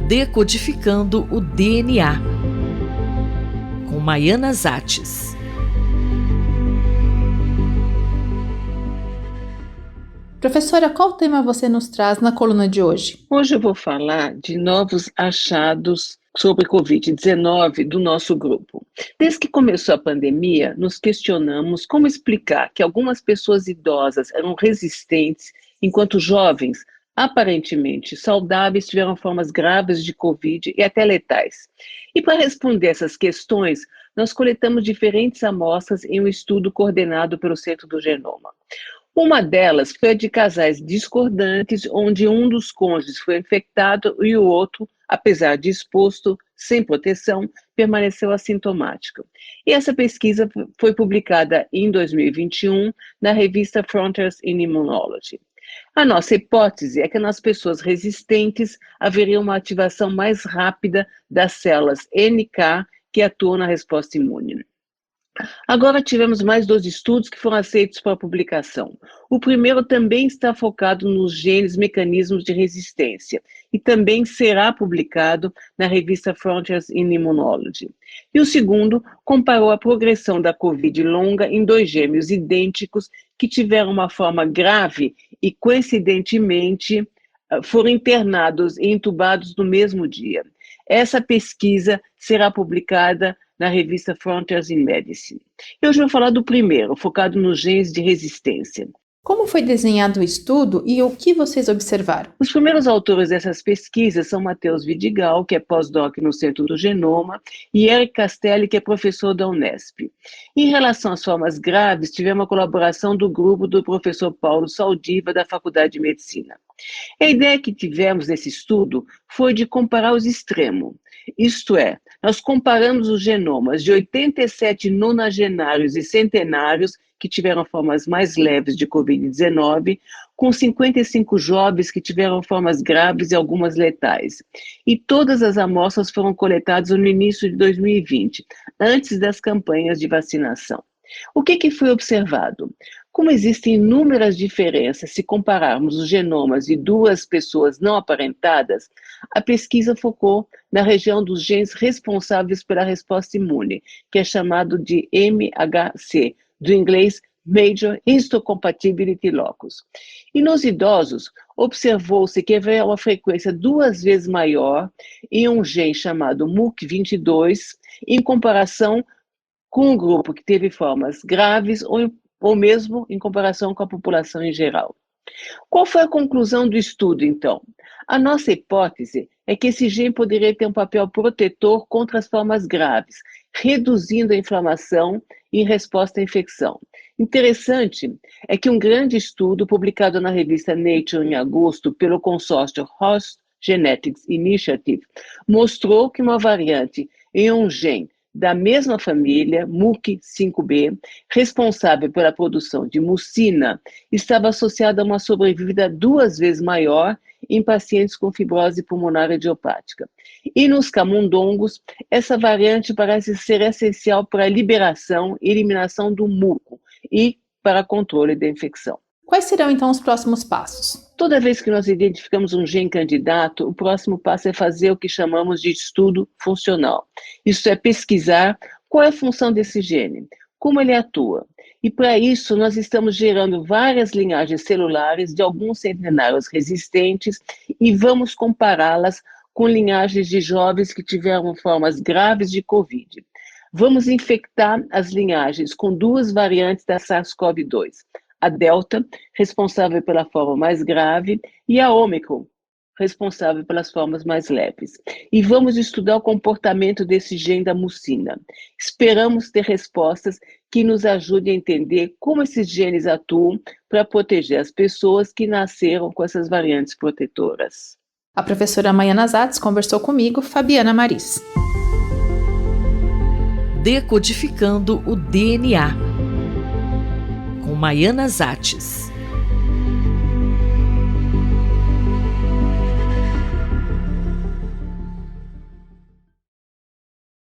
Decodificando o DNA, com Maiana Zates. Professora, qual tema você nos traz na coluna de hoje? Hoje eu vou falar de novos achados sobre Covid-19 do nosso grupo. Desde que começou a pandemia, nos questionamos como explicar que algumas pessoas idosas eram resistentes, enquanto jovens, aparentemente saudáveis, tiveram formas graves de Covid e até letais. E para responder essas questões, nós coletamos diferentes amostras em um estudo coordenado pelo Centro do Genoma. Uma delas foi a de casais discordantes, onde um dos cônjuges foi infectado e o outro, apesar de exposto, sem proteção, permaneceu assintomático. E essa pesquisa foi publicada em 2021 na revista Frontiers in Immunology. A nossa hipótese é que nas pessoas resistentes haveria uma ativação mais rápida das células NK que atuam na resposta imune. Agora tivemos mais 2 estudos que foram aceitos para publicação. O primeiro também está focado nos genes mecanismos de resistência e também será publicado na revista Frontiers in Immunology. E o segundo comparou a progressão da Covid longa em 2 gêmeos idênticos que tiveram uma forma grave e, coincidentemente, foram internados e entubados no mesmo dia. Essa pesquisa será publicada na revista Frontiers in Medicine. Eu hoje vou falar do primeiro, focado nos genes de resistência. Como foi desenhado o estudo e o que vocês observaram? Os primeiros autores dessas pesquisas são Matheus Vidigal, que é pós-doc no Centro do Genoma, e Eric Castelli, que é professor da Unesp. Em relação às formas graves, tivemos uma colaboração do grupo do professor Paulo Saldiva, da Faculdade de Medicina. A ideia que tivemos nesse estudo foi de comparar os extremos. Isto é, nós comparamos os genomas de 87 nonagenários e centenários que tiveram formas mais leves de Covid-19, com 55 jovens que tiveram formas graves e algumas letais. E todas as amostras foram coletadas no início de 2020, antes das campanhas de vacinação. O que foi observado? Como existem inúmeras diferenças se compararmos os genomas de 2 pessoas não aparentadas, a pesquisa focou na região dos genes responsáveis pela resposta imune, que é chamado de MHC, do inglês Major Histocompatibility Locus. E nos idosos, observou-se que havia uma frequência 2 vezes maior em um gene chamado MUC22, em comparação com um grupo que teve formas graves ou mesmo em comparação com a população em geral. Qual foi a conclusão do estudo, então? A nossa hipótese é que esse gene poderia ter um papel protetor contra as formas graves, reduzindo a inflamação em resposta à infecção. Interessante é que um grande estudo publicado na revista Nature em agosto pelo consórcio Host Genetics Initiative mostrou que uma variante em um gene da mesma família, MUC5B, responsável pela produção de mucina, estava associada a uma sobrevida 2 vezes maior em pacientes com fibrose pulmonar idiopática. E nos camundongos, essa variante parece ser essencial para a liberação e eliminação do muco e para controle da infecção. Quais serão então os próximos passos? Toda vez que nós identificamos um gene candidato, o próximo passo é fazer o que chamamos de estudo funcional. Isso é pesquisar qual é a função desse gene, como ele atua. E para isso nós estamos gerando várias linhagens celulares de alguns centenários resistentes e vamos compará-las com linhagens de jovens que tiveram formas graves de Covid. Vamos infectar as linhagens com 2 variantes da SARS-CoV-2. A Delta, responsável pela forma mais grave, e a Ômicron, responsável pelas formas mais leves. E vamos estudar o comportamento desse gene da mucina. Esperamos ter respostas que nos ajudem a entender como esses genes atuam para proteger as pessoas que nasceram com essas variantes protetoras. A professora Maiana Zates conversou comigo, Fabiana Maris. Decodificando o DNA, com Maiana Zates.